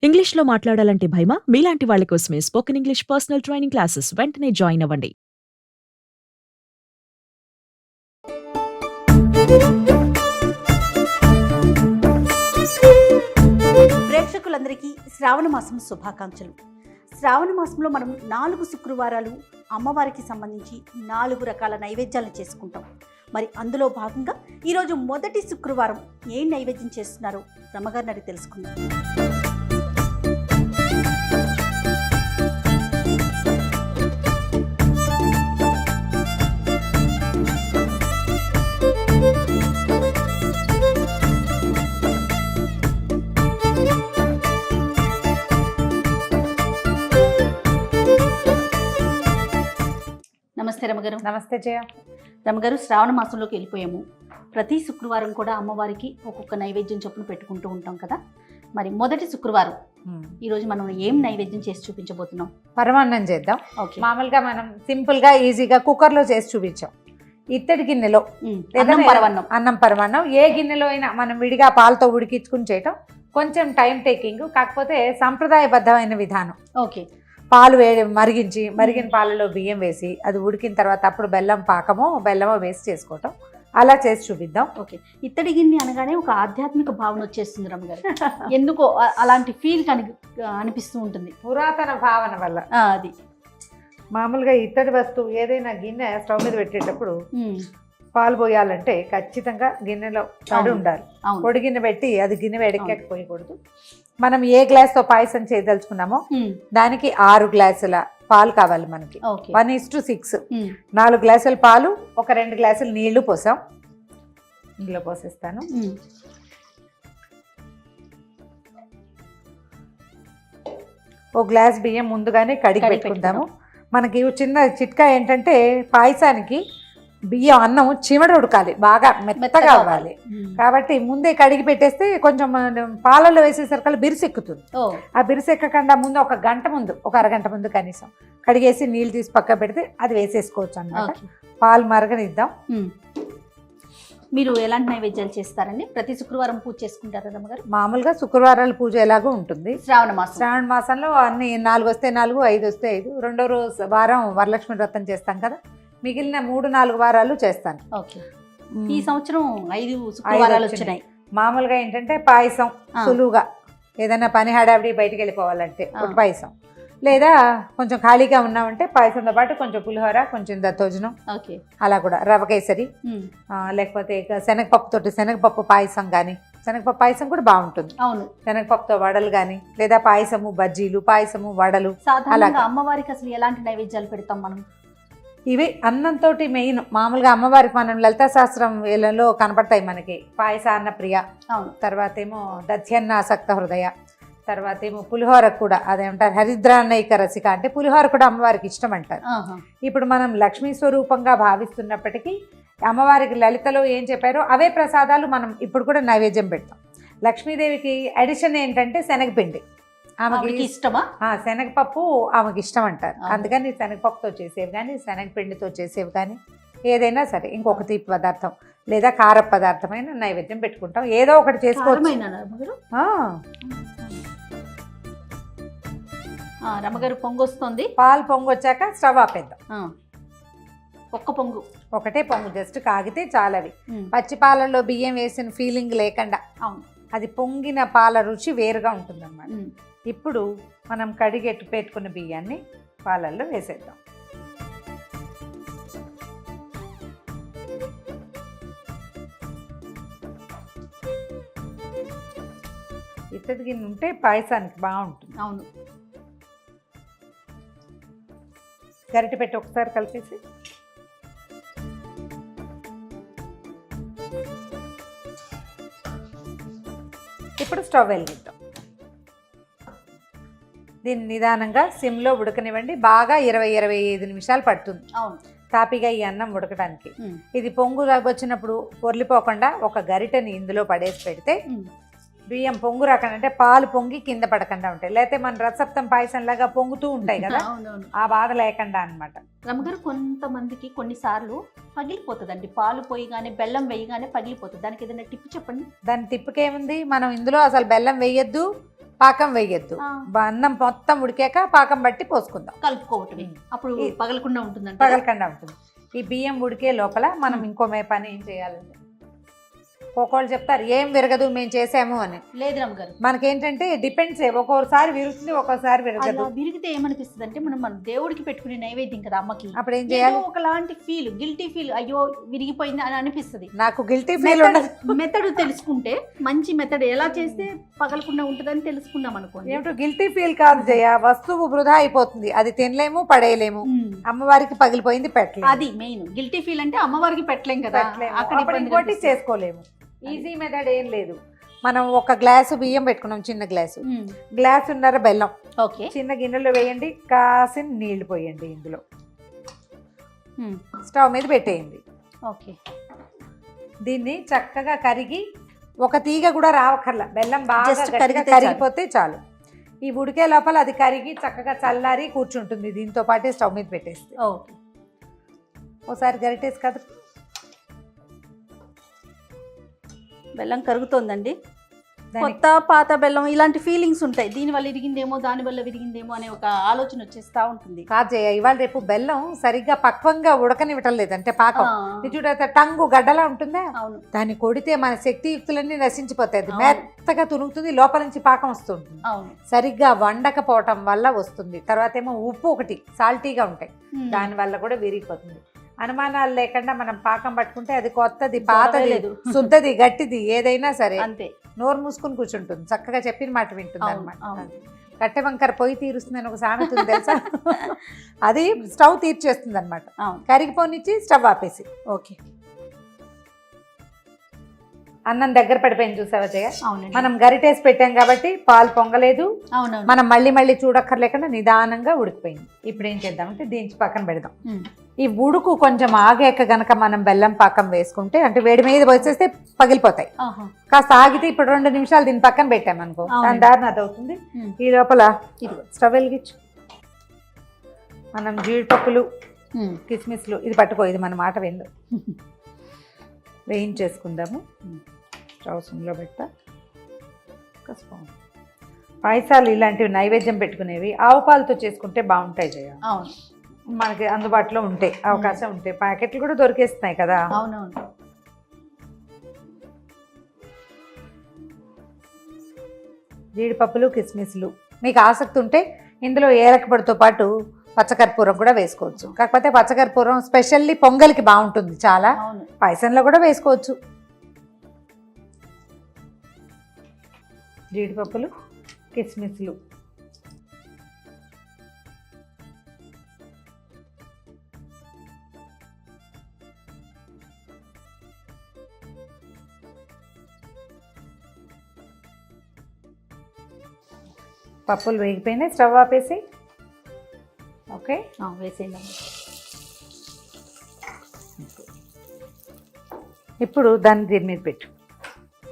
ఇంగ్లీష్‌లో మాట్లాడాలంటే భయమా? మీలాంటి వాళ్ళ కోసమే spoken English personal training classes వెంటనే జాయిన్ అవ్వండి. ప్రేక్షకులందరికీ శ్రావణ మాసం శుభాకాంక్షలు. శ్రావణ మాసంలో మనం 4 శుక్రవారాలు అమ్మవారికి సంబంధించి 4 రకాల నైవేద్యాలను చేసుకుంటాం. మరి అందులో భాగంగా ఈరోజు మొదటి శుక్రవారం ఏం నైవేద్యం చేస్తున్నారో రమ్మగారిని అడిగి తెలుసుకుందాం. నమస్తే రమ్మగారు. నమస్తే జయ. రమ్మగారు, శ్రావణ మాసంలోకి వెళ్ళిపోయాము. ప్రతి శుక్రవారం కూడా అమ్మవారికి ఒక్కొక్క నైవేద్యం చొప్పున పెట్టుకుంటూ ఉంటాం కదా. మరి మొదటి శుక్రవారం ఈరోజు మనం ఏం నైవేద్యం చేసి చూపించబోతున్నాం? పరమాన్నం చేద్దాం. ఓకే, మామూలుగా మనం సింపుల్ గా ఈజీగా కుక్కర్ లో చేసి చూపించాం. ఇత్తడి గిన్నెలో అన్నం పరమాన్నం ఏ గిన్నెలో అయినా మనం విడిగా పాలతో ఉడికించుకుని చేయటం కొంచెం టైం టేకింగ్, కాకపోతే సంప్రదాయబద్ధమైన విధానం. ఓకే, పాలు మరిగిన పాలలో బియ్యం వేసి అది ఉడికిన తర్వాత అప్పుడు బెల్లమో వేసి చేసుకోవటం, అలా చేసి చూపిద్దాం. ఓకే. ఇత్తడి గిన్నె అనగానే ఒక ఆధ్యాత్మిక భావన వచ్చేస్తుంది రమ్మగారు. ఎందుకో అలాంటి ఫీల్ అనిపిస్తూ ఉంటుంది, పురాతన భావన వల్ల. అది మామూలుగా ఇత్తడి వస్తువు ఏదైనా గిన్నె స్టవ్ మీద పెట్టేటప్పుడు పాలు పోయాలంటే ఖచ్చితంగా గిన్నెలో తడి ఉండాలి. పొడి గిన్నె పెట్టి అది గిన్నె వేడెక్కాక పోయకూడదు. మనం ఏ గ్లాస్తో పాయసం చేయదలుచుకున్నామో దానికి 6 గ్లాసుల పాలు కావాలి మనకి. 1:6. 4 గ్లాసుల పాలు, ఒక 2 గ్లాసులు నీళ్లు పోసాం. ఇందులో పోసేస్తాను. ఒక గ్లాస్ బియ్యం ముందుగానే కడిగి పెట్టుకుందాము. మనకి చిన్న చిట్కా ఏంటంటే పాయసానికి బియ్యం అన్నం చిమడ ఉడకాలి, బాగా మెత్తగా అవ్వాలి. కాబట్టి ముందే కడిగి పెట్టేస్తే కొంచెం పాలలో వేసేసరికి బిరుసెక్కుతుంది. ఆ బిరుసెక్కకుండా ముందు ఒక అరగంట ముందు కనీసం కడిగేసి నీళ్ళు తీసి పక్క పెడితే అది వేసేసుకోవచ్చు అన్నమాట. పాలు మరగనిద్దాం. మీరు ఎలాంటి నైవేద్యాలు చేస్తారండి? ప్రతి శుక్రవారం పూజ చేసుకుంటారా రమ్మగారు? మామూలుగా శుక్రవారాలు పూజ ఎలాగో ఉంటుంది. శ్రావణ మాసంలో అన్ని 4 వస్తే 4, 5 వస్తే 5. రెండో రోజు వారం వరలక్ష్మి వ్రతం చేస్తాం కదా, మిగిలిన 3-4 వారాలు చేస్తాను. ఓకే, ఈ సంవత్సరం 5 శుక్రవారాలు వచ్చినాయి. మామూలుగా ఏంటంటే పాయసం సులువుగా ఏదైనా పని హడావిడి బయటికి వెళ్ళిపోవాలంటే ఒక పాయసం, లేదా కొంచెం ఖాళీగా ఉన్నామంటే పాయసంతో పాటు కొంచెం పులిహోర, కొంచెం దత్తోజనం, అలా కూడా రవ కేసరి, లేకపోతే శనగపప్పు పాయసం కానీ, శనగపప్పు పాయసం కూడా బాగుంటుంది. అవును, శనగపప్పుతో వడలు కానీ, లేదా పాయసము బజ్జీలు, పాయసము వడలు. సాధారణంగా అమ్మవారికి అసలు ఎలాంటి నైవేద్యాలు పెడతాం మనం? ఇవి అన్నంతో మెయిన్. మామూలుగా అమ్మవారికి మనం లలితా శాస్త్రంలో కనపడతాయి మనకి. పాయసాన్న ప్రియ, తర్వాత ఏమో దధ్యన్నాసక్త హృదయ, తర్వాత ఏమో పులిహోర కూడా అదేమంటారు హరిద్రాన్నైక రసిక, అంటే పులిహోర కూడా అమ్మవారికి ఇష్టం అంటారు. ఇప్పుడు మనం లక్ష్మీ స్వరూపంగా భావిస్తున్నప్పటికీ అమ్మవారికి లలితలో ఏం చెప్పారో అవే ప్రసాదాలు మనం ఇప్పుడు కూడా నైవేద్యం పెడతాం. లక్ష్మీదేవికి అడిషన్ ఏంటంటే శనగపిండి. ఆమెకి ఇష్టమా? శనగపప్పు ఆమెకి ఇష్టం అంటారు. అందుకని శనగపప్పుతో చేసేవి కానీ, శనగపిండితో చేసేవి కానీ, ఏదైనా సరే ఇంకొక తీపి పదార్థం లేదా కార పదార్థమైన నైవేద్యం పెట్టుకుంటాం. ఏదో ఒకటి చేసుకోవచ్చు. రమ్మగారు, పొంగొస్తుంది. పాలు పొంగొచ్చాక స్టవ్ ఆపేద్దాం. ఒకటే పొంగు జస్ట్ కాగితే చాలవి. పచ్చి పాలల్లో బియ్యం వేసిన ఫీలింగ్ లేకుండా అది పొంగిన పాల రుచి వేరుగా ఉంటుంది అన్నమాట. ఇప్పుడు మనం కడిగెట్టు పెట్టుకున్న బియ్యాన్ని పాలల్లో వేసేద్దాం. ఇత్తడి గిన్నె ఉంటే పాయసానికి బాగుంటుంది. అవును, గరిటె పెట్టి ఒకసారి కలిపేసి ఇప్పుడు స్టవ్ వెలిగిద్దాం. దీన్ని నిదానంగా సిమ్లో ఉడకనివ్వండి. బాగా 20-25 నిమిషాలు పడుతుంది తాపిగా ఈ అన్నం ఉడకడానికి. ఇది పొంగు వచ్చినప్పుడు పొర్లిపోకుండా ఒక గరిటెని ఇందులో పడేసి పెడితే బియ్యం పొంగు రాకుండా, అంటే పాలు పొంగి కింద పడకుండా ఉంటాయి. లేకపోతే మన రసప్తం పాయసం లాగా పొంగుతూ ఉంటాయి కదా, ఆ బాధ లేకుండా అనమాట. రమ్మగారు, కొంతమందికి కొన్నిసార్లు పగిలిపోతుందండి, పాలు పోయిగానే బెల్లం వేయగానే పగిలిపోతుంది. దానికి ఏదైనా టిప్ చెప్పండి. దాని టిప్కి ఏముంది, మనం ఇందులో అసలు బెల్లం వేయొద్దు, పాకం వేయొద్దు. ఆ. అన్నం మొత్తం ఉడికాక పాకం బట్టి పోసుకుందాం. కలుపుకోవటమే, అప్పుడు పగలకుండా ఉంటుందంట. పగలకుండా ఉంటుంది. ఈ బియ్యం ఉడికే లోపల మనం ఇంకో పని ఏం చేయాలండి, ఒక్కొక్కళ్ళు చెప్తారు ఏం విరగదు మేము చేసాము అని. లేదు రమ్మగారు, మనకేంటంటే డిపెండ్స్, ఒక్కోసారి విరుగుతుంది ఒక్కోసారి విరగదు. విరిగితే ఏమనిపిస్తుంది అంటే మనం దేవుడికి పెట్టుకునే నైవేద్యం కదా అమ్మకి, అప్పుడు ఏం చేయాలి, ఒకలాంటి ఫీల్, గిల్టీ ఫీల్, అయ్యో విరిగిపోయింది అని అనిపిస్తుంది. నాకు గిల్టీ ఫీల్ ఉండదు. మెథడ్ తెలుసుకుంటే మంచి మెథడ్ ఎలా చేస్తే పగలకుండా ఉంటుందని తెలుసుకున్నాం అనుకోండి. ఏమిటో గిల్టీ ఫీల్ కాదు జయ, వస్తువు వృధా అయిపోతుంది, అది తినలేము పడేయలేము. అమ్మవారికి పగిలిపోయింది పెట్టలేము, అది మెయిన్. గిల్టీ ఫీల్ అంటే అమ్మవారికి పెట్టలేం కదా, అక్కడ ఇంకోటి చేసుకోలేము. ఈజీ మెథడ్ ఏం లేదు. మనం ఒక గ్లాసు బియ్యం పెట్టుకున్నాం, చిన్న గ్లాసున్నర బెల్లం. ఓకే, చిన్న గిన్నెలో వేయండి, కాసిన నీళ్లు పోయండి, ఇందులో స్టవ్ మీద పెట్టేయండి. ఓకే, దీన్ని చక్కగా కరిగి ఒక తీగ కూడా రావక్కర్లా, బెల్లం బాగా కరిగిపోతే చాలు. ఈ ఉడికే లోపల అది కరిగి చక్కగా చల్లారి కూర్చుంటుంది. దీంతో పాటే స్టవ్ మీద పెట్టేస్తే ఓకే, ఒకసారి గరిటేసి కదా, బెల్లం కరుగుతోందండి. కొత్త పాత బెల్లం ఇలాంటి ఫీలింగ్స్ ఉంటాయి, దీని వల్ల విరిగిందేమో దాని వల్ల విరిగిందేమో అనే ఒక ఆలోచన వచ్చేస్తా ఉంటుంది. కాజేయ ఇవాళ రేపు బెల్లం సరిగ్గా పక్వంగా ఉడకనివ్వటం లేదు, అంటే పాకం చూడ టంగు గడ్డలా ఉంటుందా, దాన్ని కొడితే మన శక్తియుక్తులన్నీ నశించిపోతాయి, మెత్తగా తునుగుతుంది, లోపల నుంచి పాకం వస్తుంది. సరిగ్గా వండకపోవటం వల్ల వస్తుంది. తర్వాత ఏమో ఉప్పు ఒకటి సాల్టీగా ఉంటాయి, దాని వల్ల కూడా విరిగిపోతుంది. అనుమానాలు లేకుండా మనం పాకం పట్టుకుంటే అది కొత్తది పాతది శుద్ధది గట్టిది ఏదైనా సరే అంతే, నోరు మూసుకుని కూర్చుంటుంది, చక్కగా చెప్పిన మాట వింటుంది అనమాట. కట్టె వంకర పొయ్యి తీరుస్తుందని ఒక సామెత ఉంది తెలుసా, అది స్టవ్ తీర్చేస్తుంది అనమాట. కరిగిపోనిచ్చి స్టవ్ ఆపేసి. ఓకే, అన్నం దగ్గర పడిపోయింది చూసావా జయ, మనం గరిటేసి పెట్టాం కాబట్టి పాలు పొంగలేదు, మనం మళ్ళీ మళ్ళీ చూడక్కర్లేకుండా నిదానంగా ఉడికిపోయింది. ఇప్పుడు ఏం చేద్దామంటే దీనికి పక్కన పెడదాం. ఈ ఉడుకు కొంచెం ఆగాక గనక మనం బెల్లం పాకం వేసుకుంటే, అంటే వేడి మీద వచ్చేస్తే పగిలిపోతాయి, కాస్త ఆగితే ఇప్పుడు 2 నిమిషాలు దీని పక్కన పెట్టామనుకో దాని దారిని అది అవుతుంది. ఈ లోపల స్టవ్ వెలిగించు, మనం జీడిపప్పులు కిస్మిస్లు ఇది పట్టుకో, ఇది మన మాట విందు, వేయించేసుకుందాము. స్టవ్ సిమ్లో పెట్టా. పాయసాలు ఇలాంటివి నైవేద్యం పెట్టుకునేవి ఆవు పాలతో చేసుకుంటే బాగుంటాయి జయ, మనకి అందుబాటులో ఉంటాయి, అవకాశం ఉంటాయి, ప్యాకెట్లు కూడా దొరికేస్తున్నాయి కదా. అవునవును, జీడిపప్పులు కిస్మిస్లు మీకు ఆసక్తి ఉంటే ఇందులో ఏలకపొడితో పాటు పచ్చకర్పూరం కూడా వేసుకోవచ్చు. కాకపోతే పచ్చకర్పూరం స్పెషల్లీ పొంగల్కి బాగుంటుంది చాలా, పాయసంలో కూడా వేసుకోవచ్చు. జీడిపప్పులు కిస్మిస్లు పప్పులు వేగిపోయినాయి, స్టవ్ ఆపేసి. ఓకే, వేసేయండి. ఇప్పుడు దాన్ని దీని మీద పెట్టు,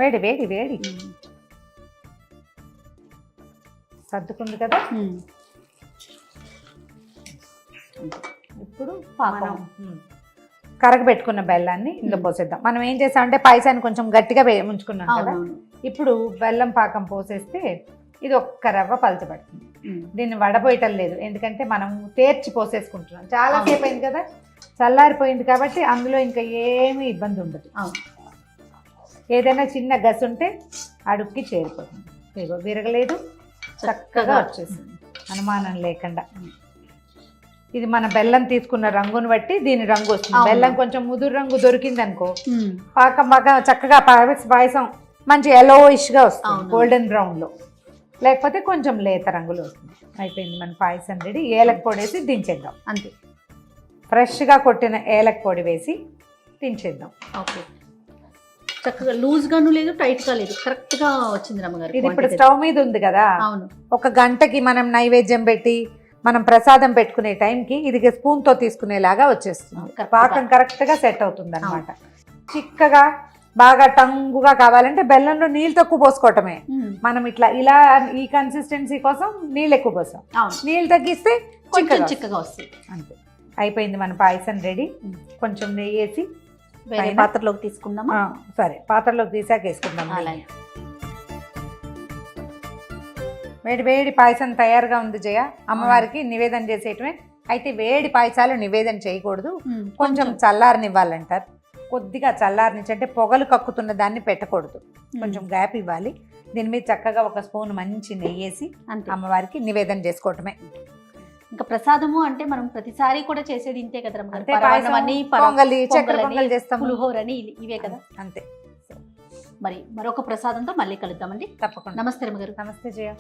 వేడి వేడి వేడి సర్దుకుంది కదా. ఇప్పుడు మనం కరగబెట్టుకున్న బెల్లాన్ని ఇందులో పోసేద్దాం. మనం ఏం చేస్తామంటే పాయసాన్ని కొంచెం గట్టిగా ఉంచుకున్నాం కదా, ఇప్పుడు బెల్లం పాకం పోసేస్తే ఇది ఒక్క రవ్వ పలచబడుతుంది. దీన్ని వడబోయటం లేదు, ఎందుకంటే మనం తేర్చి పోసేసుకుంటున్నాం, చాలా సేపు అయింది కదా, చల్లారిపోయింది కాబట్టి అందులో ఇంకా ఏమీ ఇబ్బంది ఉండదు. ఏదైనా చిన్న గసి ఉంటే అడుక్కి చేరిపోతుంది. ఇగో విరగలేదు, చక్కగా వచ్చేసింది అనుమానం లేకుండా. ఇది మన బెల్లం తీసుకున్న రంగును బట్టి దీని రంగు వస్తుంది. బెల్లం కొంచెం ముదురు రంగు దొరికింది అనుకో, పాకం బాగా చక్కగా పాయసం మంచి ఎలోయిష్గా వస్తుంది, గోల్డెన్ బ్రౌన్లో. లేకపోతే కొంచెం లేత రంగులో వస్తుంది. అయిపోయింది మన పాయసం రెడీ. ఏలక పొడి వేసి దించేద్దాం అంతే, ఫ్రెష్గా కొట్టిన ఏలక పొడి వేసి దించేద్దాం. ఓకే, చక్కగా లూజ్గాను లేదు టైట్గా లేదు, కరెక్ట్గా వచ్చింది రమ్మగారు. ఇది ఇప్పుడు స్టవ్ మీద ఉంది కదా, అవును, 1 గంటకి మనం నైవేద్యం పెట్టి మనం ప్రసాదం పెట్టుకునే టైంకి ఇది స్పూన్తో తీసుకునేలాగా వచ్చేస్తుంది. పాకం కరెక్ట్గా సెట్ అవుతుంది అనమాట. చిక్కగా బాగా టంగుగా కావాలంటే బెల్లంలో నీళ్ళు తక్కువ పోసుకోవటమే. మనం ఇలా ఈ కన్సిస్టెన్సీ కోసం నీళ్ళు ఎక్కువ పోసాం, నీళ్ళు తగ్గిస్తే చిక్కగా వస్తుంది అంతే. అయిపోయింది మన పాయసం రెడీ. కొంచెం నెయ్యి వేసి పాత్రలోకి తీసుకుందామా? సరే, పాత్రలోకి తీసాక వేసుకుందాం. వేడి వేడి పాయసం తయారుగా ఉంది జయ, అమ్మవారికి నివేదన చేసేయటమే. అయితే వేడి పాయసాలు నివేదన చేయకూడదు, కొంచెం చల్లారనివ్వాలంటారు. కొద్దిగా చల్లారనిచ్చి, అంటే పొగలు కక్కుతున్న దాన్ని పెట్టకూడదు, కొంచెం గ్యాప్ ఇవ్వాలి. దీని మీద చక్కగా ఒక స్పూన్ మంచి నెయ్యి వేసి అంతే. అమ్మవారికి నివేదన చేసుకోవటమే. ఇంకా ప్రసాదము అంటే మనం ప్రతిసారి కూడా చేసేది ఇంతే కదా రమ్మగారు. అంతే, పాయసం, పరమాన్నమని, పొంగలి, చక్కెర పొంగలని, పొంగల్ చేస్తాము, పులిహోరని ఇవే కదా. అంతే. మరి మరొక ప్రసాదంతో మళ్ళీ కలుద్దామండి. తప్పకుండా. నమస్తే రమ్మగారు. నమస్తే జయ.